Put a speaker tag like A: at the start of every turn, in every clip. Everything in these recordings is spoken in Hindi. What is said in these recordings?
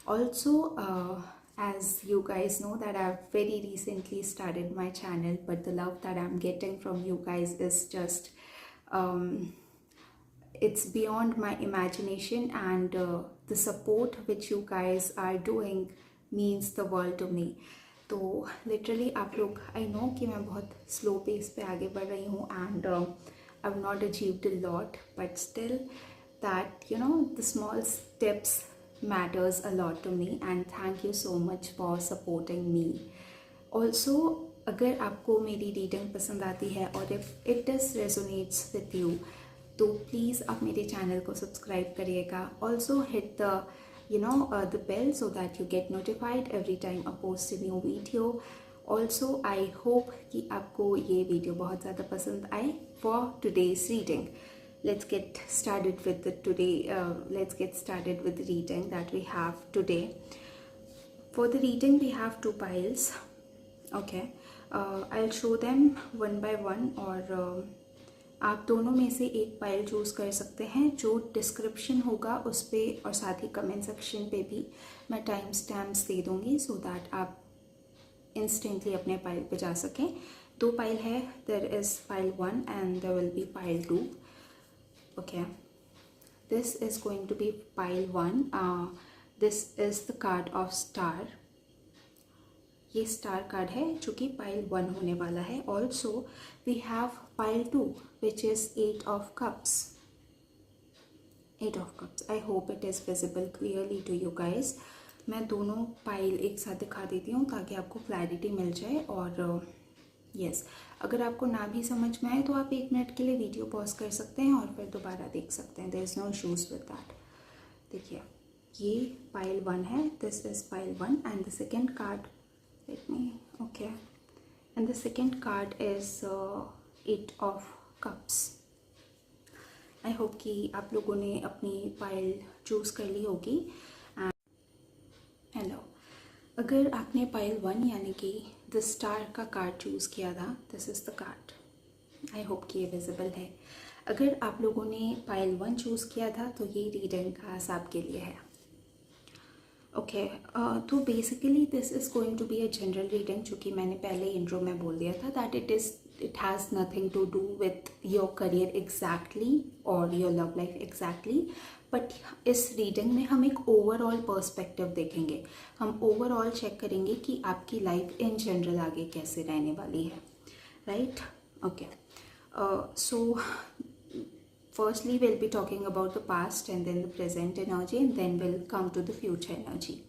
A: Also, as you guys know that I've very recently started my channel, but the love that I'm getting from you guys is just it's beyond my imagination, and the support which you guys are doing means the world to me. तो लिटरली आप लोग, आई नो कि मैं बहुत स्लो पेस पे आगे बढ़ रही हूँ, and I have not achieved a lot, but still that you know the small steps matters a lot to me, and thank you so much for supporting me. Also, अगर आपको मेरी रीडिंग पसंद आती है और if it does resonates with you, तो प्लीज़ आप मेरे चैनल को सब्सक्राइब करिएगा. Also hit the the bell so that you get notified every time I post a new video. Also I hope कि आपको ये वीडियो बहुत ज़्यादा पसंद आए. For today's reading, let's get started with let's get started with the reading that we have today. For the reading we have two piles. Okay, I'll show them one by one, और आप दोनों में से एक पाइल चूज़ कर सकते हैं. जो डिस्क्रिप्शन होगा उस पर और साथ ही कमेंट सेक्शन पे भी मैं टाइम स्टैम्प्स दे दूँगी, सो दैट आप इंस्टेंटली अपने पाइल पे जा सकें. दो पाइल है, there is pile 1 and there will be pile 2. Okay, this is going to be pile 1. This is the card of star. ये star card है जो कि pile 1 होने वाला है. Also we have pile 2 which is 8 of cups. 8 of cups. I hope it is visible clearly to you guys. मैं दोनों pile एक साथ दिखा देती हूँ ताकि आपको क्लैरिटी मिल जाए. और यस, अगर आपको ना भी समझ में आए तो आप 1 मिनट के लिए वीडियो पॉज कर सकते हैं और फिर दोबारा देख सकते हैं. There is no issues with that. देखिए, ये पाइल 1 है. This is pile 1 and the second card, let me, okay, and the second card is 8 of cups. I hope कि आप लोगों ने अपनी पाइल चूज़ कर ली होगी. हेलो, अगर आपने पाइल 1 यानी कि द स्टार का कार्ड चूज़ किया था, this is the card. I hope कि ये विजिबल है. अगर आप लोगों ने पाइल 1 चूज़ किया था तो ये रीडिंग खास आपके लिए है. ओके, तो basically this is going to be a general reading. चूँकि मैंने पहले इंट्रो में बोल दिया था that it has nothing to do with your career exactly or your love life exactly, but इस रीडिंग में हम एक ओवरऑल पर्सपेक्टिव देखेंगे. हम ओवरऑल चेक करेंगे कि आपकी लाइफ इन जनरल आगे कैसे रहने वाली है. Right, okay. So firstly we'll be talking about the past and then the present energy, and then we'll come to the future energy.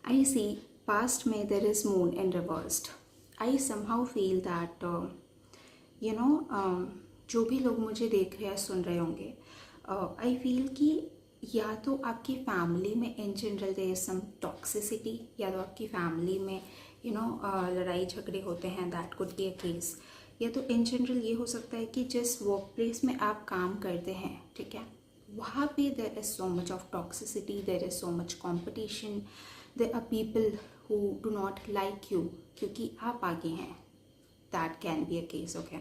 A: I see past में there is moon in reversed. I somehow feel that जो भी लोग मुझे देख रहे हैं, सुन रहे होंगे, आई फील कि या तो आपकी फैमिली में in general there is some toxicity, या तो आपकी फैमिली में लड़ाई झगड़े होते हैं, that could be a case. या तो इन जनरल ये हो सकता है कि जिस वर्क प्लेस में आप काम करते हैं, ठीक है, वहाँ पे there is so much of toxicity, there is so much competition, there are people who do not like you क्योंकि आप आगे हैं. That can be a case. Okay,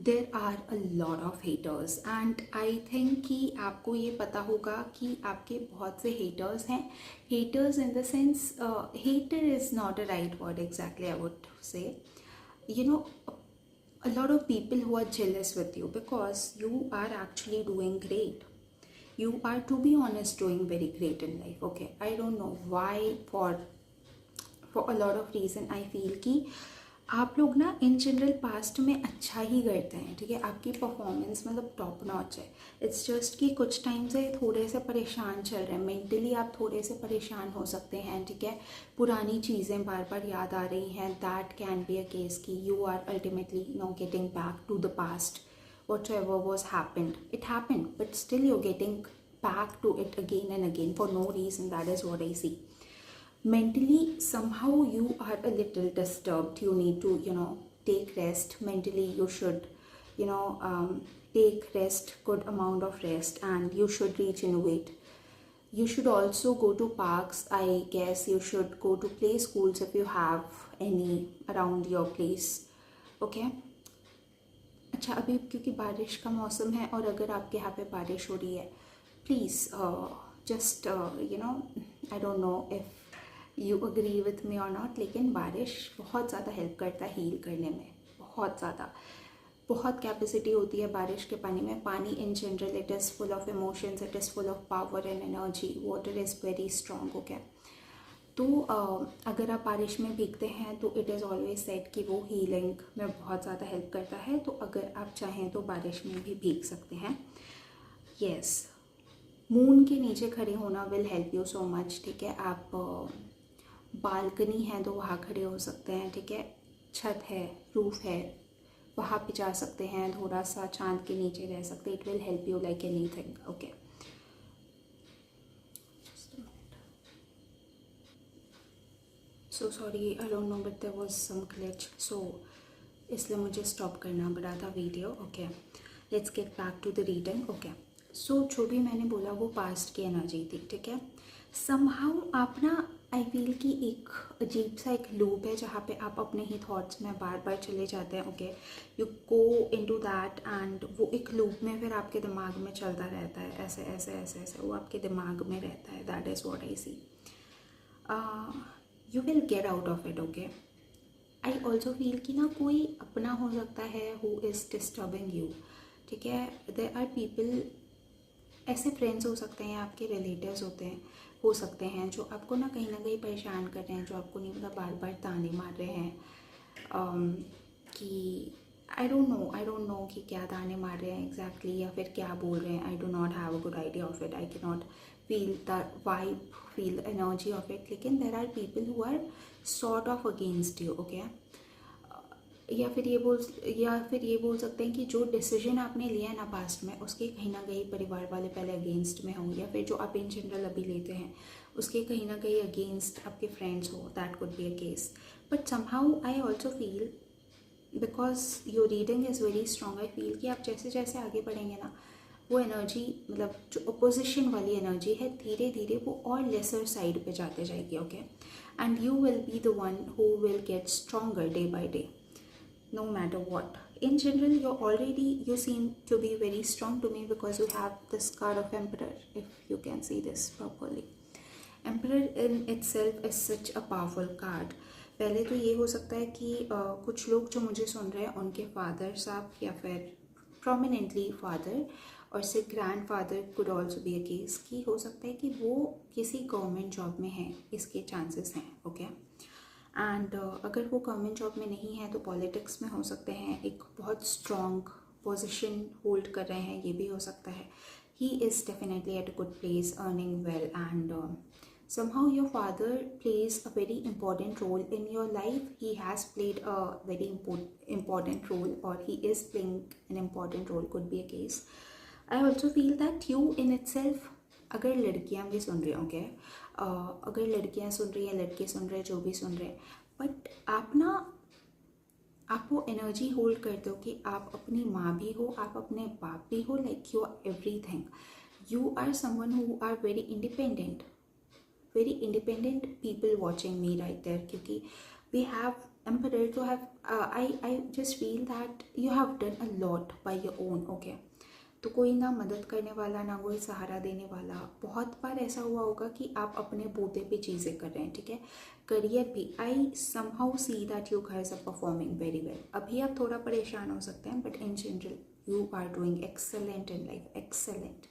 A: there are a lot of haters, and I think कि आपको ये पता होगा कि आपके बहुत से हेटर्स हैं. Haters in the sense, hater is not a right word exactly, I would say, a lot of people who are jealous with you because you are actually doing great. You are, to be honest, doing very great in life. Okay, I don't know why, for a lot of reason I feel कि आप लोग ना इन जनरल पास्ट में अच्छा ही करते हैं. ठीक है, आपकी परफॉर्मेंस मतलब टॉप नॉच है. इट्स जस्ट कि कुछ टाइम से थोड़े से परेशान चल रहे हैं, मेंटली आप थोड़े से परेशान हो सकते हैं. ठीक है, पुरानी चीज़ें बार बार याद आ रही हैं. That can be a case कि you are ultimately getting back to the past. whatever was happened, it happened, but still you're getting back to it again and again for no reason. That is what I see. Mentally somehow you are a little disturbed. You need to take rest. Mentally you should take rest, good amount of rest, and you should regenerate. You should also go to parks. I guess you should go to play schools if you have any around your place. Okay, अच्छा, अभी क्योंकि बारिश का मौसम है और अगर आपके यहाँ पे बारिश हो रही है, please just I don't know if you agree with me और नॉट, लेकिन बारिश बहुत ज़्यादा हेल्प करता है हील करने में, बहुत ज़्यादा। बहुत कैपेसिटी होती है बारिश के पानी में। पानी in general it is full of emotions, it is full of power and energy. Water is very strong. Okay, तो अगर आप बारिश में भीगते हैं तो इट इज़ ऑलवेज सेड कि वो हीलिंग में बहुत ज़्यादा हेल्प करता है। तो अगर आप चाहें तो बारिश में भी भीग सकते हैं। यस, मून के नीचे खड़े होना will help you so much. ठीक है, आप बालकनी है तो वहाँ खड़े हो सकते हैं। ठीक है, छत है, रूफ है, वहाँ पे जा सकते हैं, थोड़ा सा चांद के नीचे रह सकते हैं। It will help you like anything. Okay, so sorry, I don't know but there was some glitch, so इसलिए मुझे स्टॉप करना पड़ा था video. Okay, let's get back to the reading. Okay, so जो भी मैंने बोला वो पास्ट की एनर्जी थी। ठीक है, समहाउ आप ना, आई फील कि एक अजीब सा एक लूप है जहाँ पे आप अपने ही थॉट्स में बार बार चले जाते हैं। Okay, you go into that and वो एक लूप में फिर आपके दिमाग में चलता रहता है, ऐसे ऐसे ऐसे ऐसे वो आपके दिमाग में रहता है। That is what I see. You will get out of it. Okay, I also feel कि ना कोई अपना हो सकता है हु इज़ डिस्टर्बिंग यू। ठीक है, देयर आर पीपल, ऐसे फ्रेंड्स हो सकते हैं, आपके रिलेटिव्स हो सकते हैं जो आपको ना कहीं परेशान कर रहे हैं, जो आपको नहीं पता बार बार ताने मार रहे हैं कि आई डोंट नो कि क्या ताने मार रहे हैं एग्जैक्टली या फिर क्या बोल रहे हैं। I do not have a good idea of it. I can not feel the vibe, feel energy of it. लेकिन there are people who are sort of against you. Okay, या फिर ये बोल सकते हैं कि जो डिसीजन आपने लिया है ना पास्ट में, उसके कहीं ना कहीं परिवार वाले पहले अगेंस्ट में हों, या फिर जो आप इन जनरल अभी लेते हैं उसके कहीं ना कहीं अगेंस्ट आपके फ्रेंड्स हो। That could be a case. But somehow I also feel, because your reading is very strong, I feel कि आप जैसे जैसे आगे बढ़ेंगे ना, वो एनर्जी, मतलब जो अपोजिशन वाली एनर्जी है, धीरे धीरे वो और लेसर साइड पे जाते जाएगी। Okay, and you will be the one who will get stronger day by day, no matter what. In general, you seem to be very strong to me because you have this card of Emperor, if you can see this properly. Emperor in itself is such a powerful card. पहले तो ये हो सकता है कि कुछ लोग जो मुझे सुन रहे हैं उनके फादर साहब या फिर प्रोमिनेंटली फादर और से grand father could also be a case कि हो सकता है कि वो किसी गवर्नमेंट जॉब में हैं, इसके चांसेस हैं। ओके, एंड अगर वो गवर्नमेंट जॉब में नहीं है तो पॉलिटिक्स में हो सकते हैं, एक बहुत स्ट्रॉन्ग पोजीशन होल्ड कर रहे हैं, ये भी हो सकता है। He is definitely at a good place, earning well, and somehow your father plays a very important role in your life. He has played a very important role, or he is playing an important role, could be a case. I also feel that you in itself, अगर लड़कियां भी सुन रही होंगे, अगर लड़कियां सुन रही हैं, लड़के सुन रहे हैं, जो भी सुन रहे हैं, बट आप वो एनर्जी होल्ड करते हो कि आप अपनी माँ भी हो, आप अपने बाप भी हो, like you are everything. You are someone who are very independent people watching me right there, क्योंकि we have Emperor to have I just feel that you have done a lot by your own. Okay, तो कोई ना मदद करने वाला, ना कोई सहारा देने वाला। बहुत बार ऐसा हुआ होगा कि आप अपने बूते पे चीज़ें कर रहे हैं। ठीक है, करियर भी, I somehow see that you guys are performing very well. अभी आप थोड़ा परेशान हो सकते हैं, but in general you are doing excellent in life, excellent.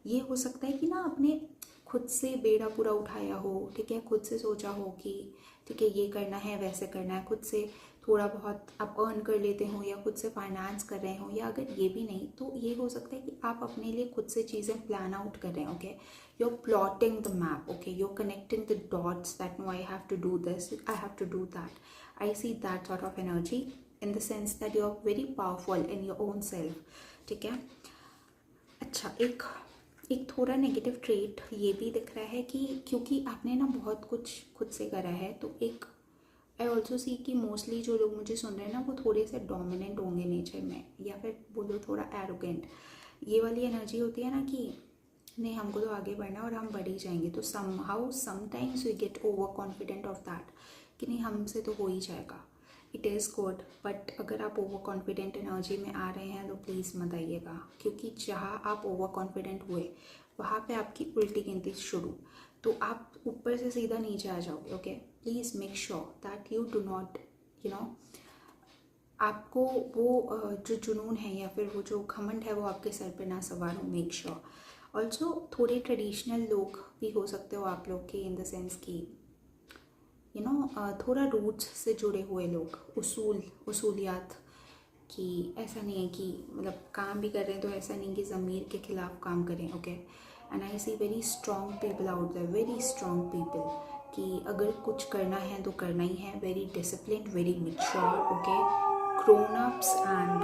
A: ये हो सकता है कि ना आपने खुद से बेड़ा पूरा उठाया हो। ठीक है, खुद से सोचा हो कि ठीक है ये करना है, वैसे करना है, खुद से थोड़ा बहुत आप अर्न कर लेते हो, या खुद से फाइनेंस कर रहे हो, या अगर ये भी नहीं तो ये हो सकता है कि आप अपने लिए खुद से चीज़ें प्लान आउट कर रहे हैं। Okay, you are plotting the map. Okay, you are connecting the dots that no I have to do this, I have to do that. I see that sort of energy in the sense that you are very powerful in your own self. ठीक है, अच्छा, एक थोड़ा नेगेटिव ट्रेट ये भी दिख रहा है कि क्योंकि आपने ना बहुत कुछ खुद से करा है, तो एक आई ऑल्सो सी कि मोस्टली जो लोग मुझे सुन रहे हैं ना वो थोड़े से डोमिनेंट होंगे नेचर में, या फिर बोलो थोड़ा एरोगेंट। ये वाली एनर्जी होती है ना कि नहीं हमको तो आगे बढ़ना और हम बढ़ ही जाएंगे, तो somehow sometimes we get over confident of that कि नहीं हमसे तो हो ही जाएगा। इट इज़ गुड, बट अगर आप ओवर कॉन्फिडेंट एनर्जी में आ रहे हैं तो प्लीज़ मत आइएगा, क्योंकि जहाँ आप ओवर कॉन्फिडेंट हुए वहाँ पे आपकी उल्टी गिनती शुरू। तो आप ऊपर से सीधा नीचे आ जाओगे. Okay, please make sure that you do not आपको वो जो जुनून है या फिर वो जो घमंड है वो आपके सर पे ना सवार हो. Make sure. ऑल्सो थोड़े ट्रेडिशनल लोग भी हो सकते हो आप लोग के, इन द सेंस कि थोड़ा रूट्स से जुड़े हुए लोग, उसूलियात कि ऐसा नहीं है कि मतलब काम भी कर रहे हैं तो ऐसा नहीं कि ज़मीर के खिलाफ काम करें. Okay, and I see very strong people out there, very strong people कि अगर कुछ करना है तो करना ही है. Very discipline, very mature. Okay, grown ups, and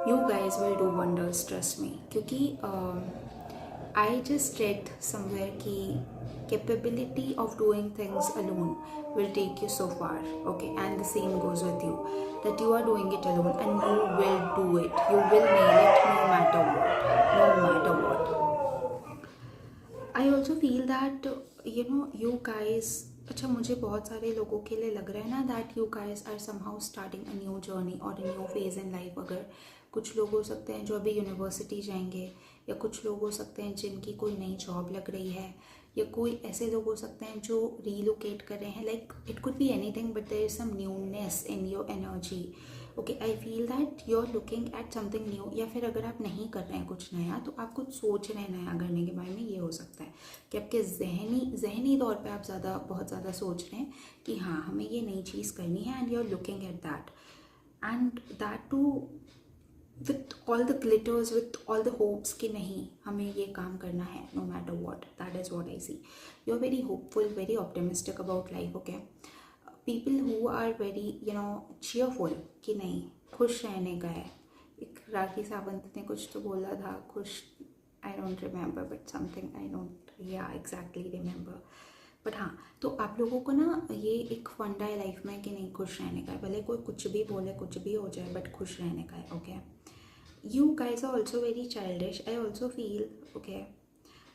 A: you guys will do wonders, trust me. क्योंकि I just read somewhere कि capability of doing things alone will take you so far. Okay, and the same goes with you, that you are doing it alone and you will do it. You will nail it no matter what. No matter what. I also feel that you guys, अच्छा मुझे बहुत सारे लोगों के लिए लग रहा है ना that you guys are somehow starting a new journey और a new phase in life. अगर कुछ लोग हो सकते हैं जो अभी यूनिवर्सिटी जाएंगे, या कुछ लोग हो सकते हैं जिनकी कोई नई जॉब लग रही है, या कोई ऐसे लोग हो सकते हैं जो रीलोकेट कर रहे हैं. Like it could be anything, but there is some newness in your energy. Okay, I feel that you are looking at something new. या फिर अगर आप नहीं कर रहे हैं कुछ नया तो आप कुछ सोच रहे हैं नया करने के बारे में. ये हो सकता है कि आपके जहनी तौर पे आप बहुत ज़्यादा सोच रहे हैं कि हाँ हमें ये नई चीज़ करनी है, and you are looking at that, and that too with all the glitters, with all the hopes कि नहीं हमें ये काम करना है no matter what. That is what I see. You are very hopeful, very optimistic about life. Okay, people who are very cheerful कि नहीं खुश रहने का है. एक राखी सावंत ने कुछ तो बोला था, खुश, I don't remember, but something, I don't exactly remember. But हाँ, तो आप लोगों को ना ये एक फंडा है लाइफ में कि नहीं खुश रहने का है. भले कोई कुछ भी बोले, कुछ भी हो जाए, बट खुश रहने का है. Okay, you guys are also very childish. I also feel. Okay,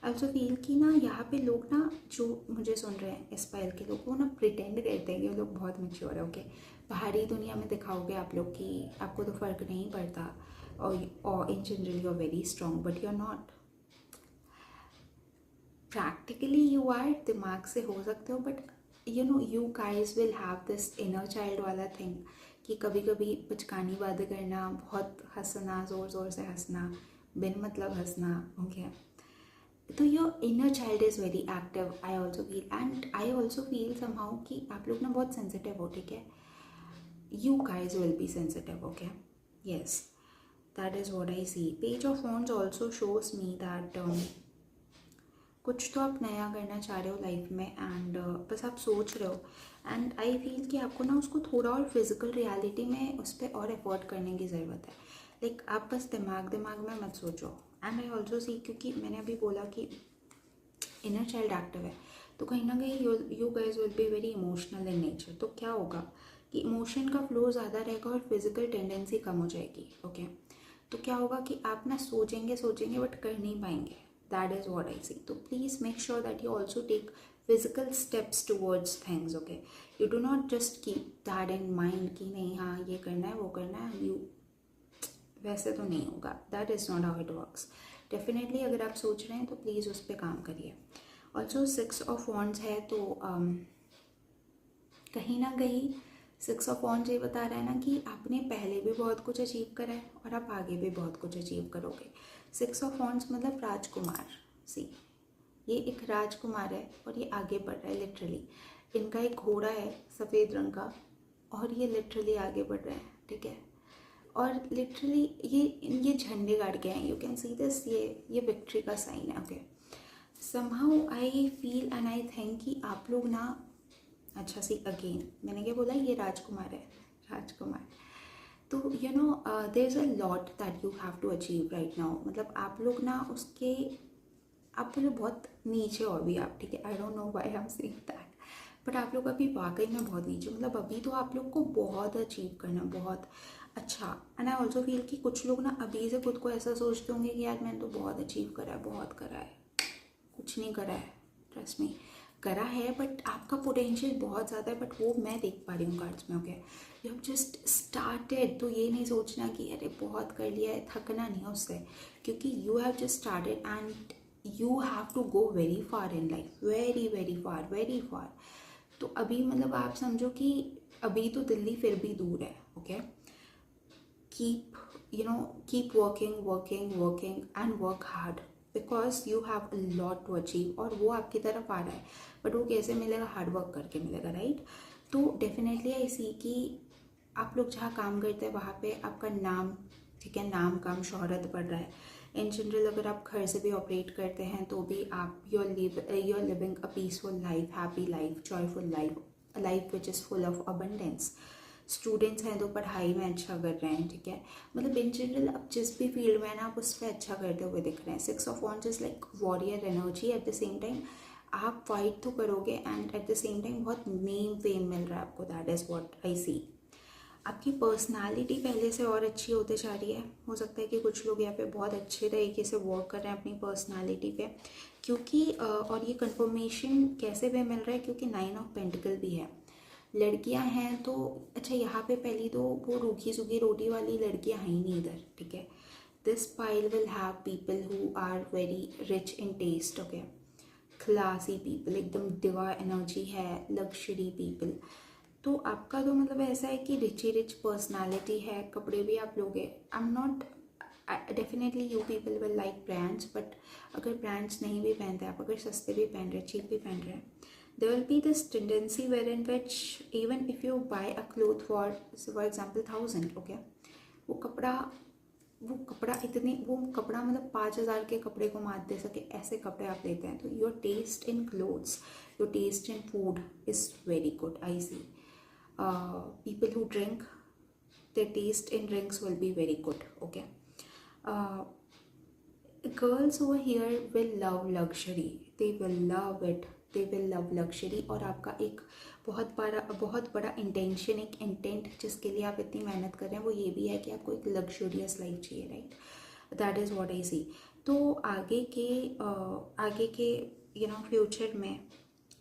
A: I also feel कि ना यहाँ पे लोग ना जो मुझे सुन रहे हैं इस पायल के लोग, वो ना प्रिटेंड करते हैं कि वो लोग बहुत मैच्योर है. ओके, बाहरी दुनिया में दिखाओगे आप लोग कि आपको तो फ़र्क नहीं पड़ता, और in general you are very strong, but you are not. Practically you are, दिमाग से हो सकते हो, but you guys will have this inner child वाला थिंग कि कभी कभी बचकानी बातें करना, बहुत हंसना, ज़ोर से हंसना, बिन मतलब हंसना. ओके, तो your inner child is very active. I also feel, and I also feel somehow कि आप लोग ना बहुत सेंसिटिव हो. ठीक है, you guys will be sensitive. Okay, yes, that is what I see. Page of wands also shows me that कुछ तो आप नया करना चाह रहे हो लाइफ में, एंड बस आप सोच रहे हो, एंड आई फील कि आपको ना उसको थोड़ा और फिजिकल रियलिटी में उस पर और एफर्ट करने की ज़रूरत है. लाइक आप बस दिमाग में मत सोचो. एंड आई ऑल्सो सी, क्योंकि मैंने अभी बोला कि इनर चाइल्ड एक्टिव है, तो कहीं ना कहीं you guys will be very emotional in nature. तो क्या होगा कि इमोशन का फ्लो ज़्यादा रहेगा और फिजिकल टेंडेंसी कम हो जाएगी. ओके, तो क्या होगा कि आप ना सोचेंगे बट कर नहीं पाएंगे. That is what I see. तो please make sure that you also take physical steps towards things. Okay, you do not just keep that in mind कि नहीं हाँ ये करना है वो करना है. यू वैसे तो नहीं होगा. That is not how it works. Definitely अगर आप सोच रहे हैं तो प्लीज़ उस पर काम करिए. ऑल्सो 6 ऑफ वॉन्ड्स है, तो कहीं ना कहीं 6 ऑफ वॉन्ड्स ये बता रहा है ना कि आपने पहले भी बहुत कुछ अचीव करा है और आप आगे भी बहुत कुछ अचीव करोगे. 6 ऑफ वॉन्ड्स मतलब राजकुमार. सी, ये एक राजकुमार है और ये आगे बढ़ रहा है. लिटरली इनका एक घोड़ा है सफ़ेद रंग का और ये लिटरली आगे बढ़ रहे हैं. ठीक है, और लिटरली ये झंडे गाड़ के हैं. यू कैन सी दिस, ये विक्ट्री का साइन है. Okay, somehow I feel and I think कि आप लोग ना, अच्छा सी अगेन मैंने क्या बोला, ये राजकुमार है, राजकुमार. तो there is a lot that you have to achieve right now. मतलब आप लोग ना उसके, आप लोग बहुत नीचे हो अभी आप. ठीक है, आई don't know why I am saying that, but आप लोग अभी वाकई में बहुत नीचे. मतलब अभी तो आप लोग को बहुत अचीव करना, बहुत अच्छा. एंड आई ऑल्सो फील कि कुछ लोग ना अभी से खुद को ऐसा सोचते होंगे कि यार मैंने तो बहुत अचीव करा है, बहुत करा है. कुछ नहीं करा है, ट्रस्ट मी, करा है, बट आपका पोटेंशियल बहुत ज़्यादा है. बट वो मैं देख पा रही हूँ कार्ड्स में. Okay, you have just started. तो ये नहीं सोचना कि अरे बहुत कर लिया है, थकना नहीं है उससे, क्योंकि you have just started. And you have to go very far in life, very very far, very far. तो अभी मतलब आप समझो कि अभी तो दिल्ली फिर भी दूर है, okay. Keep keep working and work hard, because you have a lot to achieve, और वो आपकी तरफ आ रहा है, बट वो कैसे मिलेगा? हार्ड वर्क करके मिलेगा, राइट। तो डेफिनेटली आई सी कि आप लोग जहाँ काम करते हैं वहाँ पे आपका नाम, ठीक है, नाम काम शोहरत बढ़ रहा है। इन जनरल अगर आप घर से भी ऑपरेट करते हैं तो भी आप you are living a peaceful life, happy life, joyful life, a life which is full of abundance. Students हैं तो पढ़ाई में अच्छा कर रहे हैं, ठीक है, मतलब इन जनरल आप जिस भी फील्ड में है ना, आप उस पर अच्छा करते हुए दिख रहे हैं। 6 of wands is like warrior energy, at the same time आप फाइट तो करोगे and at the same time बहुत नेम फेम मिल रहा है आपको, दैट इज़ व्हाट आई सी। आपकी पर्सनालिटी पहले से और अच्छी होते जा रही है। हो सकता है कि कुछ लोग यहाँ पे बहुत अच्छे तरीके से वर्क कर रहे हैं अपनी पर्सनालिटी पे, क्योंकि और ये कंफर्मेशन कैसे भी मिल रहा है, क्योंकि 9 ऑफ पेंटिकल भी है। लड़कियां हैं तो अच्छा, यहाँ पे पहली तो वो रूखी सूखी रोटी वाली लड़कियां हैं ही नहीं इधर, ठीक है। This pile will have people who are very rich in taste, okay, classy people, एकदम डिवा एनर्जी है, लग्जरी पीपल। तो आपका तो मतलब ऐसा है कि रिच पर्सनालिटी है, कपड़े भी आप लोगे। I am not, definitely you people will like brands, but अगर ब्रांड्स नहीं भी पहनते, आप अगर सस्ते भी पहन रहे, चीप भी पहन रहे हैं, there will be this tendency wherein which even if you buy a cloth for example 1000, okay, वो कपड़ा वो कपड़ा मतलब 5000 के कपड़े को मात दे सके, ऐसे कपड़े आप लेते हैं। तो your taste in clothes, your taste in food is very good, I see. People who drink, their taste in drinks will be very good, okay. uh, Girls over here will love luxury, they will love it, they will love luxury। और आपका एक बहुत बड़ा इंटेंशन, एक इंटेंट जिसके लिए आप इतनी मेहनत कर रहे हैं, वो ये भी है कि आपको एक लग्जूरियस लाइफ चाहिए, right. That is what I see. तो आगे के फ्यूचर में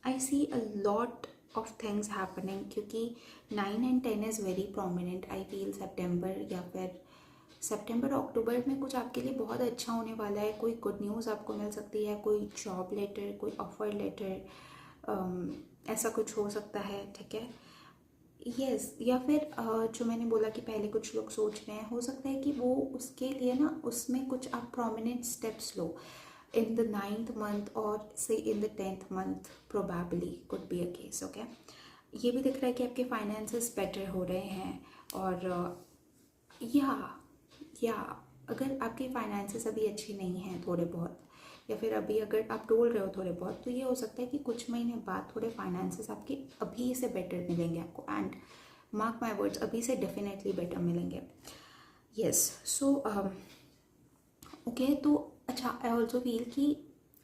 A: I see a lot of things happening, क्योंकि 9 and 10 is very prominent. I feel सितंबर या फिर सितंबर अक्टूबर में कुछ आपके लिए बहुत अच्छा होने वाला है। कोई गुड न्यूज़ आपको मिल सकती है, कोई जॉब लेटर, कोई ऑफर लेटर, ऐसा कुछ हो सकता है, ठीक है। यस, या फिर जो मैंने बोला कि पहले कुछ लोग सोच रहे हैं, हो सकता है कि वो उसके लिए ना उसमें कुछ आप prominent steps low in the 9th month और से in the 10th month, probably could be a case, okay. ये भी दिख रहा है कि आपके फाइनेंसेस बेटर हो रहे हैं, और या अगर आपके फाइनेंसेस अभी अच्छे नहीं हैं थोड़े बहुत, या फिर अभी अगर आप डोल रहे हो थोड़े बहुत, तो ये हो सकता है कि कुछ महीने बाद थोड़े फाइनेंसेस आपके अभी से बेटर मिलेंगे आपको, एंड मार्क माई वर्ड्स, अभी से डेफिनेटली बेटर मिलेंगे। Yes, so okay. तो अच्छा, आई ऑल्सो फील कि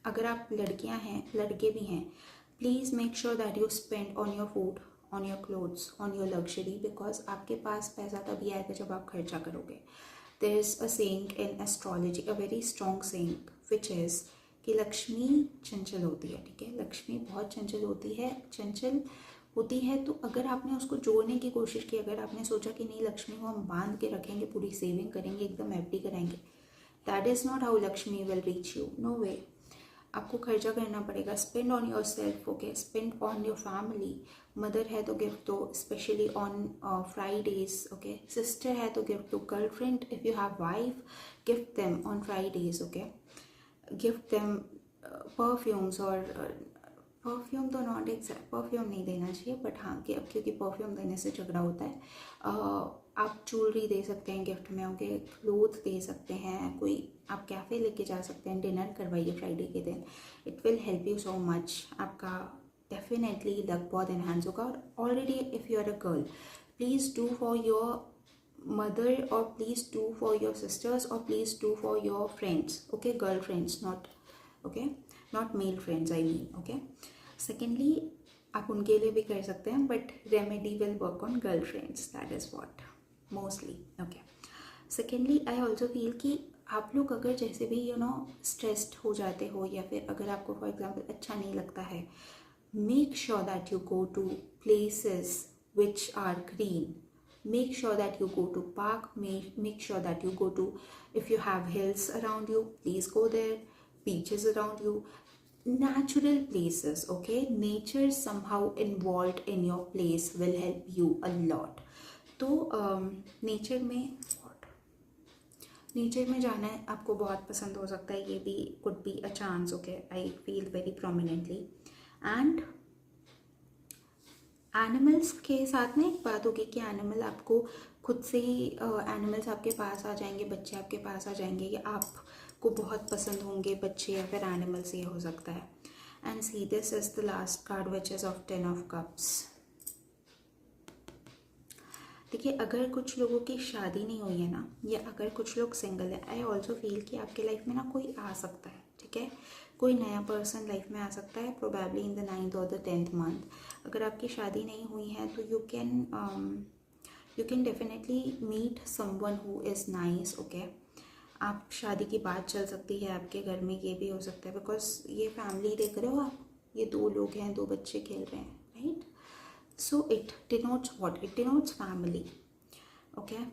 A: अगर आप लड़कियां हैं, लड़के भी हैं, please make sure that you spend on your food, on your clothes, on your luxury, because आपके पास पैसा तभी आएगा जब आप खर्चा करोगे। There is a saying in astrology, a very strong saying which is कि लक्ष्मी चंचल होती है, ठीक है। लक्ष्मी बहुत चंचल होती है, तो अगर आपने उसको जोड़ने की कोशिश की, अगर आपने सोचा कि नहीं लक्ष्मी को हम बांध के रखेंगे, पूरी सेविंग करेंगे, एकदम एफडी कराएंगे, that is not how Lakshmi will reach you, no way. आपको खर्चा करना पड़ेगा। Spend on yourself, okay, spend on your family. Mother है तो गिफ्ट दो, specially on Fridays, okay. Sister है तो गिफ्ट दो। Girlfriend, if you have wife, gift them on Fridays, okay. Gift them perfumes, और परफ्यूम तो नॉट एग्जैक्ट, परफ्यूम नहीं देना चाहिए, बट हाँ कि अब क्योंकि परफ्यूम देने से झगड़ा होता है, आप ज्वेलरी दे सकते हैं गिफ्ट में, ओके। क्लोथ दे सकते हैं, कोई आप कैफ़े लेके जा सकते हैं, डिनर करवाइए फ्राइडे के दिन, it will help you so much. आपका डेफिनेटली लक बहुत इन्हांस होगा। और already if you are a girl, please do for your mother, और please do for your sisters, और please do for your friends, okay, girl friends, not okay, not male friends, I mean, okay. Secondly, आप उनके लिए भी कर सकते हैं, but remedy will work on girl friends, that is what mostly, okay. Secondly, I also feel कि आप लोग अगर जैसे भी स्ट्रेस्ड हो जाते हो, या फिर अगर आपको फॉर एग्जांपल अच्छा नहीं लगता है, make sure that you go to places which are green, make sure that you go to park, make sure that you go to, if you have hills around you, please go there, beaches around you, natural places, okay? Nature somehow involved in your place will help you a lot. तो नेचर में जाना है आपको बहुत पसंद हो सकता है, ये भी could be a chance, okay? I feel very prominently. And animals के साथ ना एक बात होगी कि एनिमल आपको खुद से ही एनिमल्स आपके पास आ जाएंगे, बच्चे आपके पास आ जाएंगे, या आपको बहुत पसंद होंगे बच्चे या फिर एनिमल्स, ये हो सकता है. And see this is the last card which is of 10 of cups. देखिए, अगर कुछ लोगों की शादी नहीं हुई है ना, या अगर कुछ लोग सिंगल है, आई ऑल्सो फील कि आपके लाइफ में ना कोई आ सकता है, ठीक है? कोई नया पर्सन लाइफ में आ सकता है, प्रोबेबली इन द 9th और द 10th मंथ. अगर आपकी शादी नहीं हुई है तो you can definitely meet someone who is nice, okay? आप शादी की बात चल सकती है आपके घर में, ये भी हो सकता है, बिकॉज ये फैमिली देख रहे हो आप, ये 2 लोग हैं, 2 बच्चे खेल रहे हैं, right? So it denotes what? It denotes family, okay?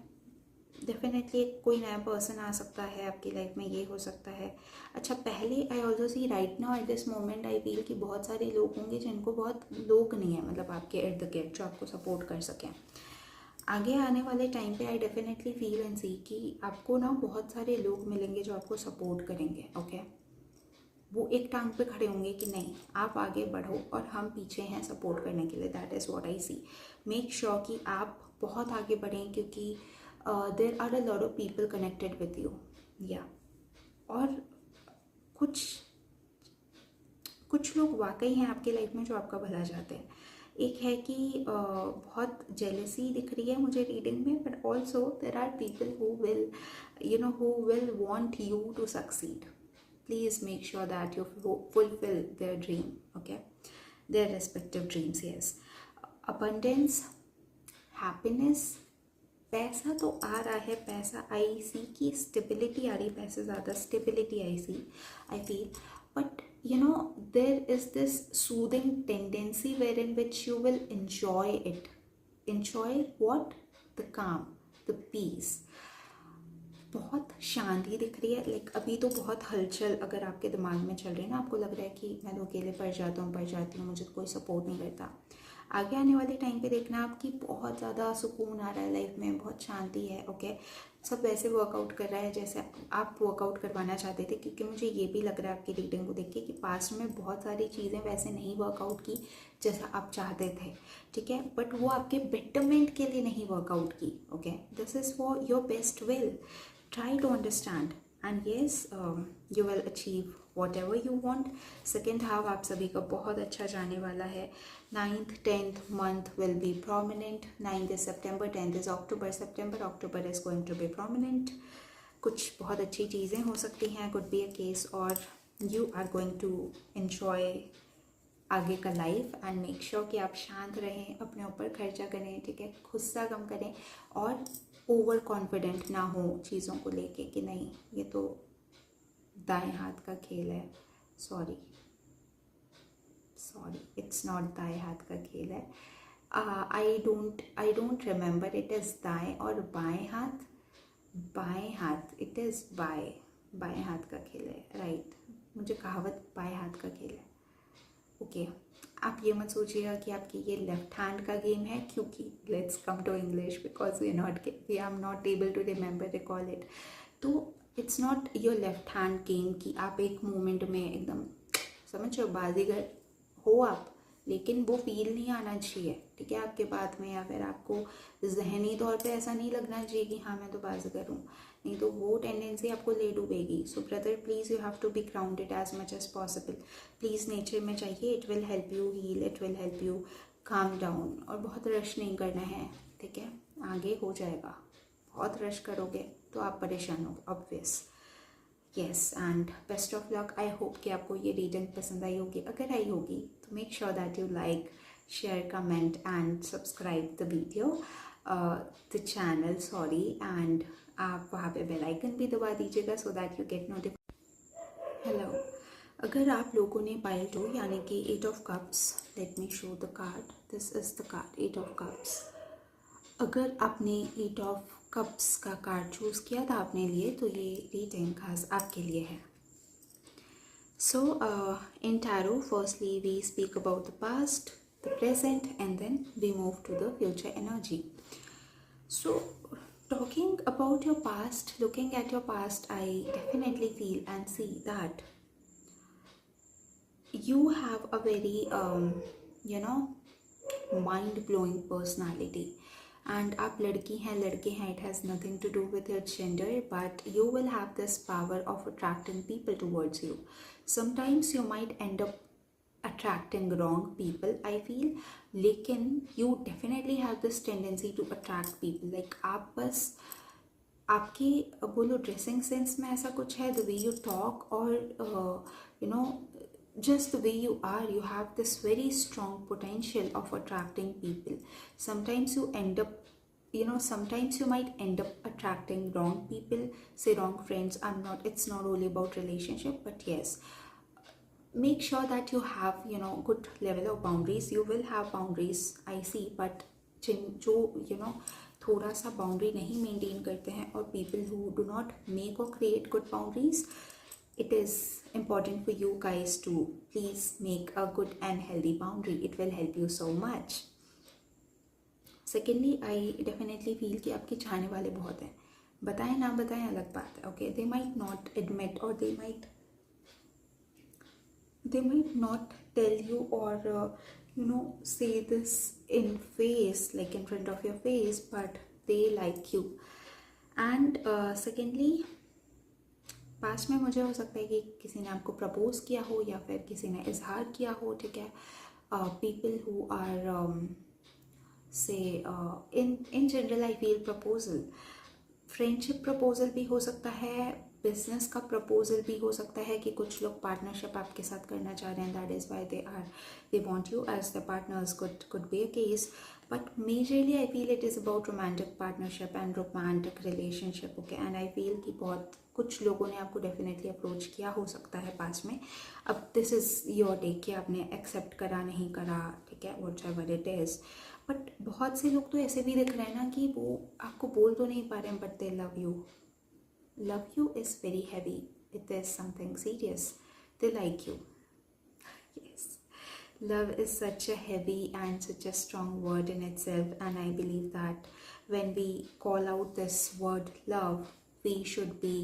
A: Definitely कोई नया पर्सन आ सकता है आपकी लाइफ में, ये हो सकता है. अच्छा, पहले I also see right now at this moment I feel कि बहुत सारे लोग होंगे जिनको बहुत लोग नहीं है, मतलब आपके इर्द गिर्द जो आपको सपोर्ट कर सकें. आगे आने वाले टाइम पे आई डेफिनेटली फील एंड सी कि आपको ना बहुत सारे लोग मिलेंगे जो आपको सपोर्ट करेंगे, ओके? वो एक टांग पे खड़े होंगे कि नहीं, आप आगे बढ़ो और हम पीछे हैं सपोर्ट करने के लिए. That is what I see. Make sure कि आप बहुत आगे बढ़ें, क्योंकि there are a lot of people connected with you, या और कुछ लोग वाकई हैं आपके लाइफ में जो आपका भला चाहते हैं. एक है कि बहुत जेलसी दिख रही है मुझे रीडिंग में, but also there are people who will want you to succeed. Please make sure that you fulfill their dream, okay? Their respective dreams, yes. Abundance, happiness, पैसा तो आ रहा है, पैसा आई सी की स्टेबिलिटी आ रही, पैसे ज़्यादा stability I see, I feel. But there is this soothing tendency wherein which you will enjoy it. Enjoy what? The calm, the peace. बहुत शांति दिख रही है. लाइक अभी तो बहुत हलचल अगर आपके दिमाग में चल रही है ना, आपको लग रहा है कि मैं तो अकेले पड़ जाती हूँ, मुझे कोई सपोर्ट नहीं करता. आगे आने वाले टाइम पे देखना आपकी बहुत ज़्यादा सुकून आ रहा है लाइफ में, बहुत शांति है, ओके? सब वैसे वर्कआउट कर रहा है जैसे आप वर्कआउट करवाना चाहते थे, क्योंकि मुझे ये भी लग रहा है आपकी रीडिंग को देख के कि पास्ट में बहुत सारी चीज़ें वैसे नहीं वर्कआउट की जैसा आप चाहते थे, ठीक है? बट वो आपके बेटरमेंट के लिए नहीं वर्कआउट की, okay? This is for your best will. Try to understand and yes, you will achieve whatever you want. Second half आप सभी का बहुत अच्छा जाने वाला है. 9th 10th month will be prominent. 9th is September, 10th is October. October is going to be prominent. कुछ बहुत अच्छी चीज़ें हो सकती हैं, could be a case, और you are going to enjoy आगे का लाइफ. एंड मेक श्योर कि आप शांत रहें, अपने ऊपर खर्चा करें, ठीक है? गुस्सा कम करें और ओवर कॉन्फिडेंट ना हो चीज़ों को लेके कि नहीं ये तो दाएं हाथ का खेल है. सॉरी, इट्स नॉट दाएं हाथ का खेल है. I don't remember it is दाएं और बाएं हाथ. इट इज़ बाएं हाथ का खेल है, राइट? मुझे कहावत बाएं हाथ का खेल है, ओके? आप ये मत सोचिएगा कि आपकी ये लेफ्ट हैंड का गेम है, क्योंकि let's come to English because we are not able to recall it. तो it's not your left hand game कि आप एक मोमेंट में एकदम समझो बाजीगर हो आप, लेकिन वो फील नहीं आना चाहिए, ठीक है? आपके बाद में, या फिर आपको जहनी तौर पे ऐसा नहीं लगना चाहिए कि हाँ मैं तो बाजीगर हूँ, नहीं तो वो टेंडेंसी आपको ले डूबेगी. So brother please you have to be grounded as much as possible. Please nature में चाहिए, it will help you heal, it will help you calm down. और बहुत रश नहीं करना है, ठीक है? आगे हो जाएगा. बहुत रश करोगे तो आप परेशान हो, obvious. Yes, and best of luck. I hope कि आपको ये रीडिंग पसंद आई होगी. अगर आई होगी तो make sure that you like, share, comment and subscribe the video, the channel, sorry. And आप वहाँ पे बेल आइकन भी दबा दीजिएगा सो that you get notification. Hello, अगर आप लोगों ने पाइल 2 यानी कि 8 of cups, let me show the card. This is the card 8 of cups. अगर आपने 8 ऑफ कप्स का कार्ड चूज़ किया था अपने लिए, तो ये रीडिंग खास आपके लिए है. So in tarot, firstly we speak about the past, the present, and then we move to the future energy. So talking about your past, looking at your past, I definitely feel and see that you have a very you know mind blowing personality. And आप लड़की हैं लड़के हैं, it has nothing to do with your gender, but you will have this power of attracting people towards you. Sometimes you might end up attracting wrong people, I feel, लेकिन you definitely have this tendency to attract people. Like आप बस आपकी बोलो ड्रेसिंग सेंस में ऐसा कुछ है, द वे यू टॉक, और you know just the way you are, you have this very strong potential of attracting people. Sometimes you end up, sometimes you might end up attracting wrong people, say wrong friends. It's not only about relationship, but yes, make sure that you have good level of boundaries. You will have boundaries, I see, but जो थोड़ा सा बाउंड्री नहीं मेंटेन करते हैं, और people who do not make or create good boundaries, it is important for you guys to please make a good and healthy boundary. It will help you so much. Secondly, I definitely feel कि आपके चाहने वाले बहुत हैं, बताएं ना बताएं अलग बात है, okay? They might not admit, or they might not tell you, or say this in face, like in front of your face, but they like you. And secondly, past में मुझे हो सकता है कि किसी ने आपको प्रपोज किया हो, या फिर किसी ने इजहार किया हो, ठीक है? पीपल हु आर से in general I feel proposal, friendship proposal भी हो सकता है, बिजनेस का प्रपोजल भी हो सकता है कि कुछ लोग पार्टनरशिप आपके साथ करना चाह रहे हैं, that is why they want you as the partners. could be a case, but majorly I feel it is about romantic partnership and romantic relationship, okay? And I feel कि बहुत कुछ लोगों ने आपको डेफिनेटली अप्रोच किया हो सकता है पास में. अब दिस इज़ योर टेक कि आपने एक्सेप्ट करा नहीं करा, ठीक है, व्हाटएवर इट इज़. बट बहुत से लोग तो ऐसे भी दिख रहे हैं ना कि वो आपको बोल तो नहीं पा रहे हैं, but they love you. Love you is very heavy, it is something serious. They like you. Yes, love is such a heavy and such a strong word in itself, and I believe that when we call out this word love, we should be,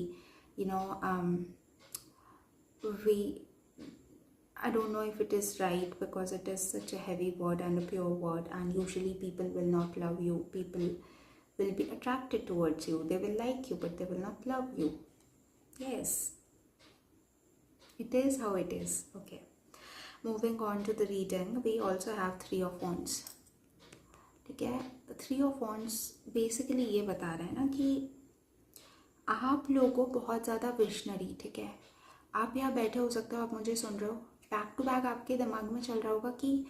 A: I don't know if it is right, because it is such a heavy word and a pure word, and usually people will not love you. People will be attracted towards you. They will like you, but they will not love you. Yes, it is how it is, okay? Moving on to the reading, we also have Three of Wands, ठीक है? Three of Wands बेसिकली ये बता रहे हैं ना कि आप लोगों बहुत ज़्यादा विजनरी, ठीक है? आप यहाँ बैठे हो सकते हो, आप मुझे सुन रहे हो, बैक टू बैक आपके दिमाग में चल रहा होगा कि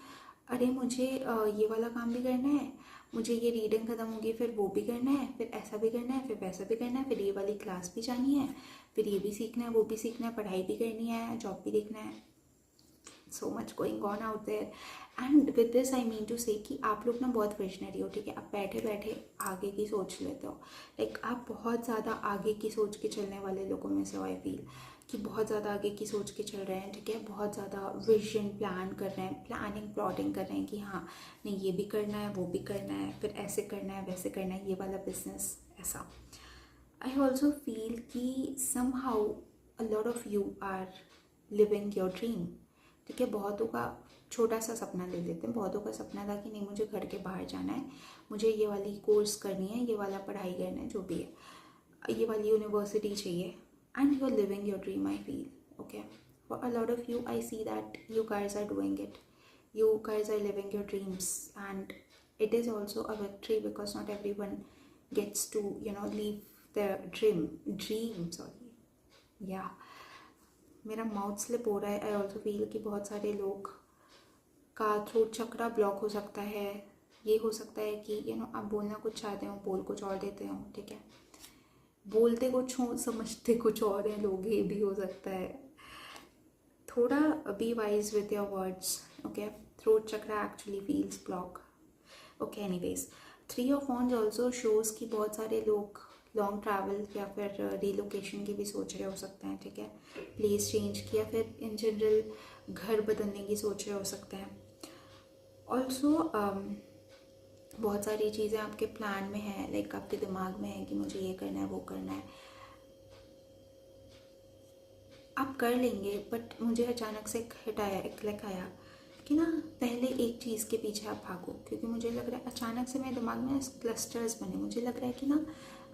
A: अरे मुझे ये वाला काम भी करना है, मुझे ये रीडिंग ख़त्म होगी, फिर वो भी करना है, फिर ऐसा भी करना है, फिर वैसा भी करना है, फिर ये वाली क्लास भी जानी है, फिर ये भी सीखना है, वो भी सीखना है, पढ़ाई भी करनी है, जॉब भी देखना है. so much going on out there. And with this I mean to say कि आप लोग ना बहुत विजनरी हो, ठीक है? आप बैठे बैठे आगे की सोच लेते हो, लाइक आप बहुत ज़्यादा आगे की सोच के चलने वाले लोगों में से हो. आई फील कि बहुत ज़्यादा आगे की सोच के चल रहे हैं, ठीक है? बहुत ज़्यादा विजन प्लान कर रहे हैं, प्लानिंग प्लॉटिंग कर रहे हैं कि हाँ नहीं ये भी करना है, वो भी करना है, फिर ऐसे करना है, वैसे करना है, ये वाला बिजनेस ऐसा. आई ऑल्सो फील कि somehow a lot of you are living your dream, ठीक है? बहुतों का छोटा सा सपना ले लेते हैं. बहुतों का सपना था कि नहीं मुझे घर के बाहर जाना है, मुझे ये वाली कोर्स करनी है, ये वाला पढ़ाई करना है, जो भी है, ये वाली यूनिवर्सिटी चाहिए. And you are living your dream, I feel, okay? For a lot of you I see that you guys are doing it, you guys are living your dreams, and it is also a victory because not everyone gets to live their dream, sorry, yeah, मेरा माउथ स्लिप हो रहा है. आई ऑल्सो फील कि बहुत सारे लोग का थ्रोट चक्रा ब्लॉक हो सकता है. ये हो सकता है कि आप बोलना कुछ चाहते हो, बोल कुछ और देते हो, ठीक है? बोलते कुछ हो, समझते कुछ और हैं लोग, ये भी हो सकता है. थोड़ा be wise with your words, okay? Throat chakra actually feels block, okay? Anyways, three of wands also shows कि बहुत सारे लोग लॉन्ग ट्रैवल या फिर रिलोकेशन की भी सोच रहे हो सकते हैं, ठीक है, प्लेस चेंज की या फिर इन जनरल घर बदलने की सोच रहे हो सकते हैं। ऑल्सो बहुत सारी चीज़ें आपके प्लान में हैं, लाइक आपके दिमाग में है कि मुझे ये करना है वो करना है, आप कर लेंगे, बट मुझे अचानक से एक हिट आया, एक क्लिक आया कि ना पहले एक चीज़ के पीछे आप भागो, क्योंकि मुझे लग रहा है अचानक से मेरे दिमाग में क्लस्टर्स बने, मुझे लग रहा है कि ना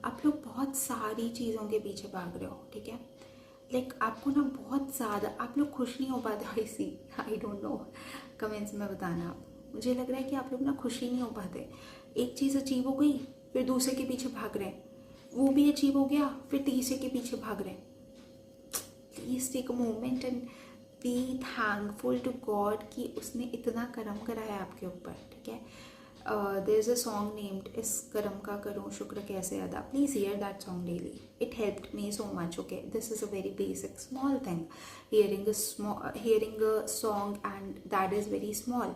A: आप लोग बहुत सारी चीज़ों के पीछे भाग रहे हो, ठीक है, लाइक आपको ना बहुत ज़्यादा, आप लोग खुश नहीं हो पाते इसी, आई डोंट नो, कमेंट्स में बताना आप। मुझे लग रहा है कि आप लोग ना खुश ही नहीं हो पाते, एक चीज़ अचीव हो गई फिर दूसरे के पीछे भाग रहे हैं, वो भी अचीव हो गया फिर तीसरे के पीछे भाग रहे हैं। Please take a moment and be thankful to God कि उसने इतना करम कराया आपके ऊपर, ठीक है। There is a song named इस करम का करूँ शुक्र कैसे अदा, please hear that song daily, it helped me so much, okay. This is a very basic small thing, hearing a song and that is very small,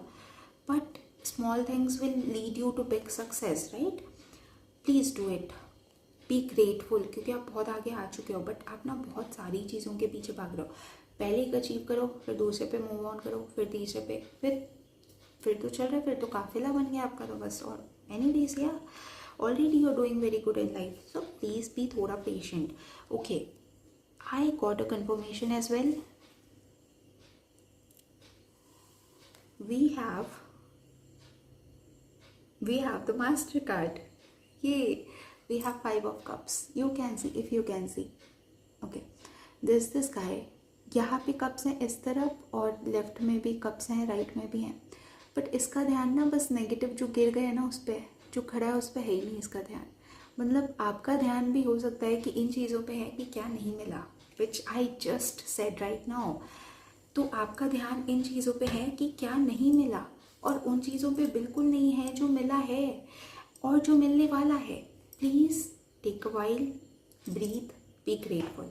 A: but small things will lead you to big success, right? Please do it. Be grateful, क्योंकि आप बहुत आगे आ चुके हो, बट आप ना बहुत सारी चीज़ों के पीछे भाग रहे हो। पहले एक अचीव करो, फिर दूसरे पे मूव ऑन करो, फिर तीसरे पे, फिर तो चल रहा है, फिर तो काफिला बन गया आपका तो बस। और एनी डेज या already you are doing very good in life, so please be थोड़ा patient, okay. I got a confirmation as well, we have the master card, ये we have 5 of cups, you can see, if you can see, okay, this guy, यहाँ पे कप्स हैं इस तरफ और लेफ्ट में भी कप्स हैं, राइट में भी हैं, बट इसका ध्यान ना बस नेगेटिव जो गिर गए ना उस पर, जो खड़ा है उस पर है ही नहीं इसका ध्यान। मतलब आपका ध्यान भी हो सकता है कि इन चीज़ों पे है कि क्या नहीं मिला, which I just said right now. तो आपका ध्यान इन चीज़ों पे है कि क्या नहीं मिला, और उन चीज़ों पे बिल्कुल नहीं है जो मिला है और जो मिलने वाला है। Please take a while, breathe, be grateful.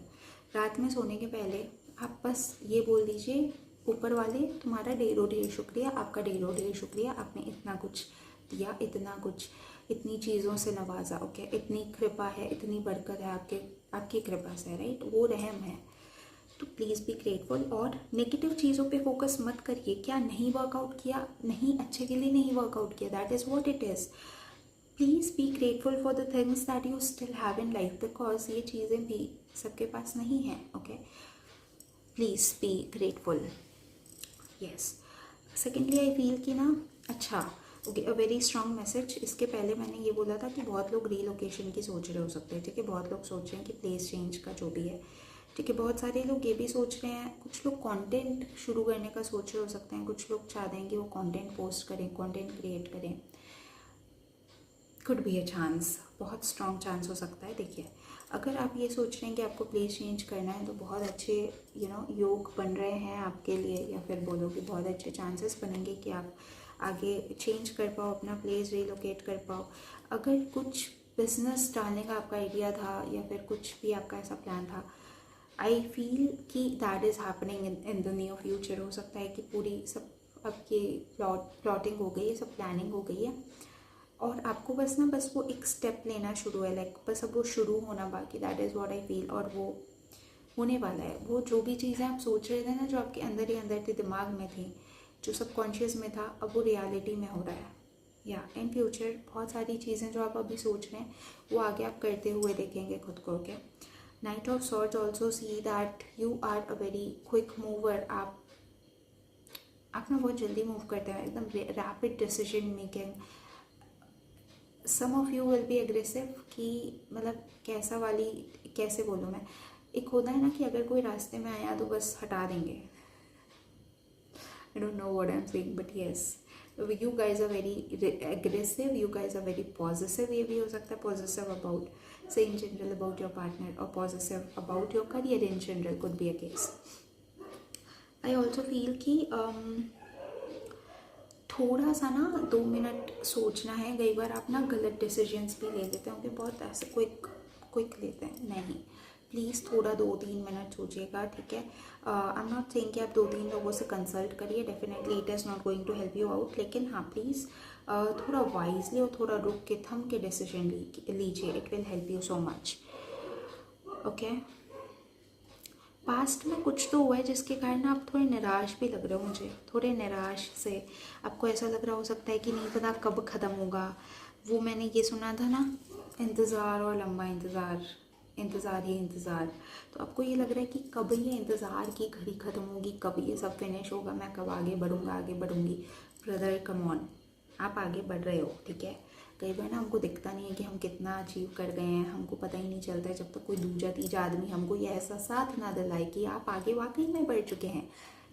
A: रात में सोने के पहले आप बस ये बोल दीजिए, ऊपर वाले तुम्हारा ढेरों शुक्रिया, आपका ढेरों शुक्रिया, आपने इतना कुछ दिया, इतना कुछ, इतनी चीज़ों से नवाजा, ओके, इतनी कृपा है, इतनी बरकत है आपकी कृपा से, राइट, वो रहम है। तो प्लीज़ बी ग्रेटफुल, और नेगेटिव चीज़ों पे फोकस मत करिए, क्या नहीं वर्कआउट किया, नहीं अच्छे के लिए नहीं वर्कआउट किया, that is what it is. Please be grateful for the things that you still have in life, because ये चीज़ें भी सबके पास नहीं हैं, okay. Please be grateful, yes. Secondly I feel कि ना, अच्छा, ओके, अ वेरी स्ट्रॉन्ग मैसेज। इसके पहले मैंने ये बोला था कि बहुत लोग रीलोकेशन की सोच रहे हो सकते हैं, ठीक है, बहुत लोग सोच रहे हैं कि प्लेस चेंज का जो भी है, ठीक है, बहुत सारे लोग ये भी सोच रहे हैं, कुछ लोग कंटेंट शुरू करने का सोच रहे हो सकते हैं, कुछ लोग चाहते हैं कि वो कंटेंट पोस्ट करें, कंटेंट क्रिएट करें, कुड बी अ चांस, बहुत स्ट्रॉन्ग चांस हो सकता है। देखिए, अगर आप ये सोच रहे हैं कि आपको प्लेस चेंज करना है तो बहुत अच्छे योग बन रहे हैं आपके लिए, या फिर बोलो कि बहुत अच्छे चांसेस बनेंगे कि आप आगे चेंज कर पाओ, अपना प्लेस रिलोकेट कर पाओ। अगर कुछ बिजनेस डालने का आपका आइडिया था या फिर कुछ भी आपका ऐसा प्लान था, आई फील कि that is happening in the near future. हो सकता है कि पूरी सब आपकी प्लॉटिंग हो गई है, सब प्लानिंग हो गई है, और आपको बस वो एक स्टेप लेना शुरू है, लाइक बस अब वो शुरू होना बाकी, that is what I feel. और वो होने वाला है, वो जो भी चीज़ें आप सोच रहे थे ना, जो आपके अंदर ही अंदर थी, दिमाग में थी, जो सबकॉन्शियस में था, अब वो रियलिटी में हो रहा है। या इन फ्यूचर बहुत सारी चीज़ें जो आप अभी सोच रहे हैं वो आगे आप करते हुए देखेंगे खुद को, okay. Knight of swords also see that you are a very quick mover. आप ना बहुत जल्दी मूव करते हैं, एकदम rapid decision making. Some of you will be aggressive, कि मतलब कैसे बोलूँ मैं, एक होता है ना कि अगर कोई रास्ते में आया तो बस हटा देंगे। I don't know what I am saying, but yes, you guys are very aggressive, you guys are very positive. ये भी हो सकता है positive about, say in general about your partner, और positive about your career in general, could be a case. I also feel कि थोड़ा सा ना 2 मिनट सोचना है। कई बार आप ना गलत डिसीजंस भी ले लेते हैं, क्योंकि बहुत ऐसे क्विक लेते हैं, नहीं, प्लीज़ थोड़ा 2-3 मिनट सोचिएगा, ठीक है। आई एम नॉट सेइंग कि आप 2-3 लोगों से कंसल्ट करिए, definitely it is not going to help you out, लेकिन हाँ प्लीज़ थोड़ा वाइजली और थोड़ा रुक के थम के डिसीजन लीजिए, it will help you so much, okay. Past में कुछ तो हुआ है जिसके कारण आप थोड़े निराश भी लग रहे हो मुझे, थोड़े निराश से आपको ऐसा लग रहा हो सकता है कि नहीं पता कब ख़त्म होगा। वो मैंने ये सुना था ना, इंतज़ार और लंबा इंतज़ार, इंतज़ार ही इंतज़ार। तो आपको ये लग रहा है कि कब ये इंतज़ार की घड़ी ख़त्म होगी, कब ये सब फिनिश होगा, मैं कब आगे बढ़ूँगा, आगे बढ़ूँगी। ब्रदर कम ऑन, आप आगे बढ़ रहे हो, ठीक है। कई बार ना हमको दिखता नहीं है कि हम कितना अचीव कर गए हैं, हमको पता ही नहीं चलता है जब तक कोई दूजा तीजा आदमी हमको ये ऐसा साथ ना दिलाए कि आप आगे वाकई में बढ़ चुके हैं,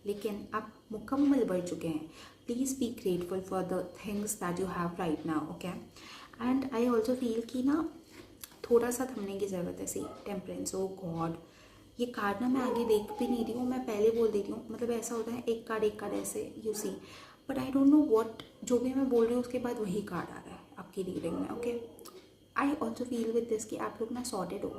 A: लेकिन आप मुकम्मल बढ़ चुके हैं। Please be grateful for the things that you have right now, okay. And I also feel कि ना थोड़ा सा थमने की ज़रूरत है। सी टेम्परेंस, ओ गॉड, ये कार्ड ना मैं आगे देख भी नहीं रही हूँ, मैं पहले बोल दे रही हूँ। मतलब ऐसा होता है एक कार्ड ऐसे you see, but I don't know what, जो भी मैं बोल रही हूँ उसके बाद वही कार्ड आ रहा है आपकी रीडिंग में, okay. I also feel with this कि आप लोग ना सॉर्टेड हो,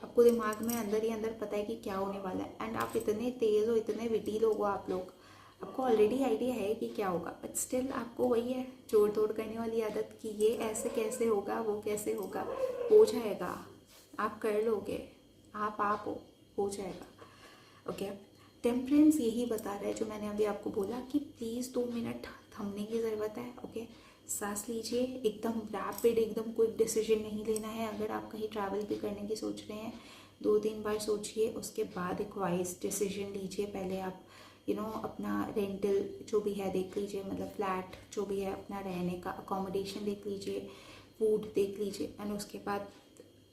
A: आपको दिमाग में अंदर ही अंदर पता है कि क्या होने वाला है। एंड आप इतने तेज़ हो, इतने विटी लोग हो आप लोग, आपको ऑलरेडी आइडिया है कि क्या होगा, बट स्टिल आपको वही है जोड़ तोड़ करने वाली आदत कि ये ऐसे कैसे होगा, वो कैसे होगा, हो जाएगा, आप कर लोगे, आप हो जाएगा, ओके। टेम्परेंस यही बता रहा है जो मैंने अभी आपको बोला कि प्लीज़ 2 मिनट थमने की ज़रूरत है, ओके। सांस लीजिए, एकदम रैपिड, एकदम क्विक डिसीजन नहीं लेना है। अगर आप कहीं ट्रैवल भी करने की सोच रहे हैं, 2-3 बार सोचिए, उसके बाद एक वाइज डिसीजन लीजिए। पहले आप अपना रेंटल जो भी है देख लीजिए, मतलब फ्लैट जो भी है अपना रहने का अकोमोडेशन देख लीजिए, फूड देख लीजिए, एंड उसके बाद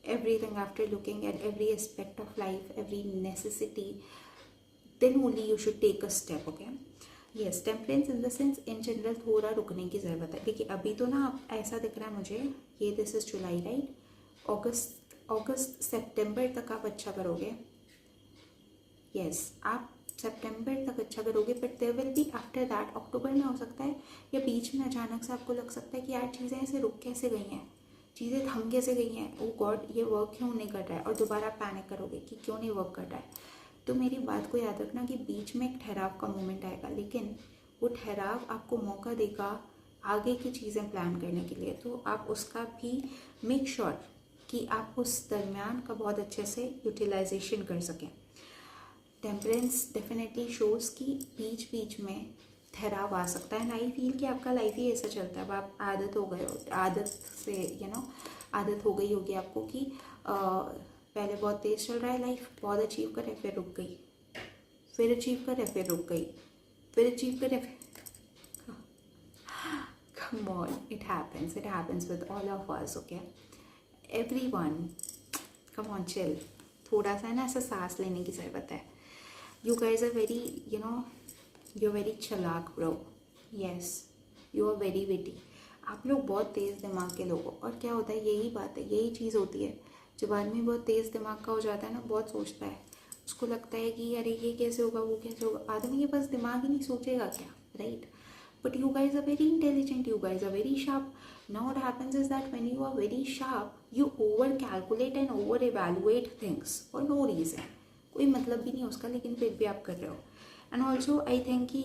A: everything after looking at every aspect of life, every necessity, then only you should take a step, okay. yes, temperance in the sense in general थोड़ा रुकने की ज़रूरत है। देखिए अभी तो ना ऐसा दिख रहा है मुझे, ये दिस इज़ जुलाई राइट, अगस्त सितंबर तक आप अच्छा करोगे, यस आप सितंबर तक अच्छा करोगे, but there will be after that, अक्टूबर में हो सकता है या बीच में अचानक से आपको लग सकता है कि यार चीज़ें ऐसे रुक कैसे गई हैं, चीज़ें थम कैसे गई हैं, ओ गॉड ये वर्क क्यों नहीं कर रहा है, और दोबारा पैनिक करोगे कि क्यों नहीं वर्क कर रहा है। तो मेरी बात को याद रखना कि बीच में एक ठहराव का मोमेंट आएगा, लेकिन वो ठहराव आपको मौका देगा आगे की चीज़ें प्लान करने के लिए। तो आप उसका भी मेक श्योर कि आप उस दरमियान का बहुत अच्छे से यूटिलाइजेशन कर सकें। टेम्परेंस डेफिनेटली शोज़ कि बीच बीच में ठहराव आ सकता है। आई फील कि आपका लाइफ ही ऐसा चलता है, अब आप आदत हो गए हो, आदत से आदत हो गई होगी आपको कि पहले बहुत तेज़ चल रहा है लाइफ, बहुत अचीव करे फिर रुक गई, फिर अचीव करे फिर रुक गई, फिर अचीव करे फिर come on, it happens with all of us, okay, everyone, come on chill, थोड़ा सा ना ऐसा सांस लेने की ज़रूरत है। You guys are very, you're very चालाक bro, yes, you are very witty, आप लोग बहुत तेज़ दिमाग के लोग हो। और क्या होता है, यही बात है, यही चीज़ होती है, जब आदमी बहुत तेज़ दिमाग का हो जाता है ना, बहुत सोचता है, उसको लगता है कि अरे ये कैसे होगा, वो कैसे होगा, आदमी के पास दिमाग ही नहीं, सोचेगा क्या, right. But you guys are very intelligent, you guys are very sharp. Now what happens is that when you are very sharp, you over calculate and over evaluate things for no reason, कोई मतलब भी नहीं उसका, लेकिन फिर भी आप कर रहे हो। एंड ऑल्सो आई थिंक कि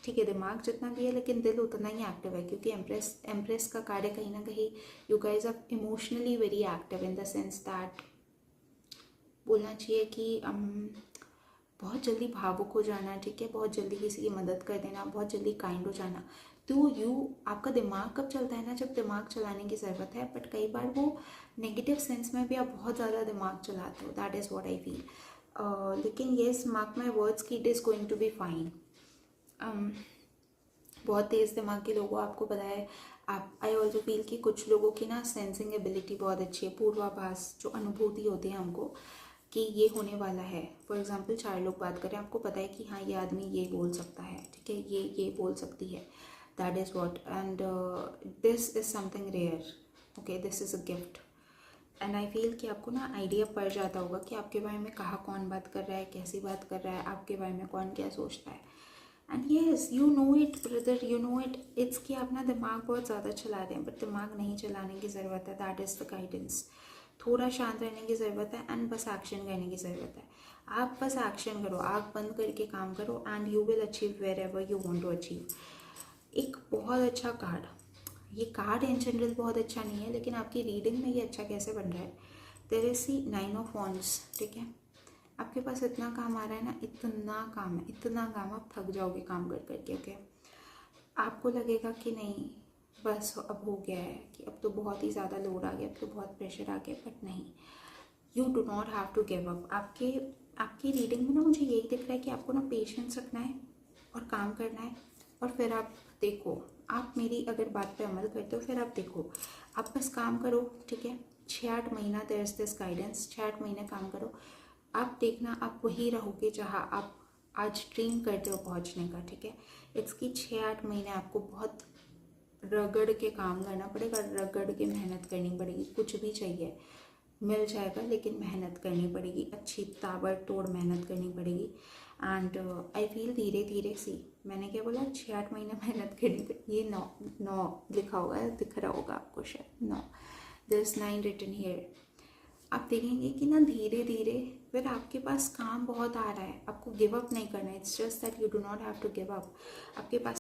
A: ठीक है दिमाग जितना भी है लेकिन दिल उतना ही एक्टिव है, क्योंकि एम्प्रेस का कार्य कहीं ना कहीं, you guys are emotionally very active in the sense that बोलना चाहिए कि बहुत जल्दी भावुक हो जाना, ठीक है, बहुत जल्दी किसी की मदद कर देना, बहुत जल्दी काइंड हो जाना। तो आपका दिमाग कब चलता है ना, जब दिमाग चलाने की ज़रूरत है, बट कई बार वो नेगेटिव सेंस में भी आप बहुत ज़्यादा दिमाग चलाते हो, that is what I feel. लेकिन येस, मार्क माई वर्ड्स की it is going to be fine. बहुत तेज़ दिमाग के लोगों, आपको पता है, आप आई ऑल्सो फील कि कुछ लोगों की ना सेंसिंग एबिलिटी बहुत अच्छी है, पूर्वाभास जो अनुभूति होती है हमको कि ये होने वाला है। फॉर एग्जांपल 4 लोग बात करें, आपको पता है कि हाँ ये आदमी ये बोल सकता है, ठीक है, ये बोल सकती है, that is what, and this is something rare, okay, this is a gift. And I feel कि आपको ना आइडिया पड़ जाता होगा कि आपके बारे में कहाँ कौन बात कर रहा है, कैसी बात कर रहा है, आपके बारे में कौन क्या सोचता है। And yes, you know it brother, you know it, it's कि आप ना दिमाग बहुत ज़्यादा चला रहे हैं, बट दिमाग नहीं चलाने की ज़रूरत है, दैट इज़ द गाइडेंस। थोड़ा शांत रहने की ज़रूरत है एंड बस एक्शन करने की ज़रूरत है। आप बस एक्शन करो, आँख बंद करके काम करो and you will achieve wherever you want to achieve. एक बहुत अच्छा कार्ड, ये कार्ड इन जनरल बहुत अच्छा नहीं है, लेकिन आपकी रीडिंग में ये अच्छा कैसे बन रहा है। There is C 9 of wands, ठीक है। आपके पास इतना काम आ रहा है ना, इतना काम है, इतना काम, आप थक जाओगे काम कर करके, ओके। आपको लगेगा कि नहीं बस अब हो गया है, कि अब तो बहुत ही ज़्यादा लोड आ गया, अब तो बहुत प्रेशर आ गया, बट नहीं, you do not have to give up. आपकी रीडिंग में ना मुझे यही दिख रहा है कि आपको ना पेशेंस रखना है और काम करना है, और फिर आप देखो, आप मेरी अगर बात पे अमल करते हो फिर आप देखो, आप बस काम करो, ठीक है। 6-8 महीना देयर इज दिस गाइडेंस, 6-8 महीने काम करो, आप देखना आप वही रहोगे जहाँ आप आज ड्रीम करते हो पहुँचने का, ठीक है। इसकी 6-8 महीने आपको बहुत रगड़ के काम करना पड़ेगा, रगड़ के मेहनत करनी पड़ेगी, कुछ भी चाहिए मिल जाएगा, लेकिन मेहनत करनी पड़ेगी, अच्छी ताबड़तोड़ मेहनत करनी पड़ेगी। एंड आई फील धीरे धीरे सी, मैंने क्या बोला, 6-8 महीने मेहनत करनी पड़ेगी, ये 9 लिखा होगा, दिख रहा होगा आपको शायद 9, दिस 9 रिटन हियर। आप देखेंगे कि ना धीरे धीरे फिर आपके पास काम बहुत आ रहा है, आपको गिव अप नहीं करना है, it's just that you do not have to give up. आपके पास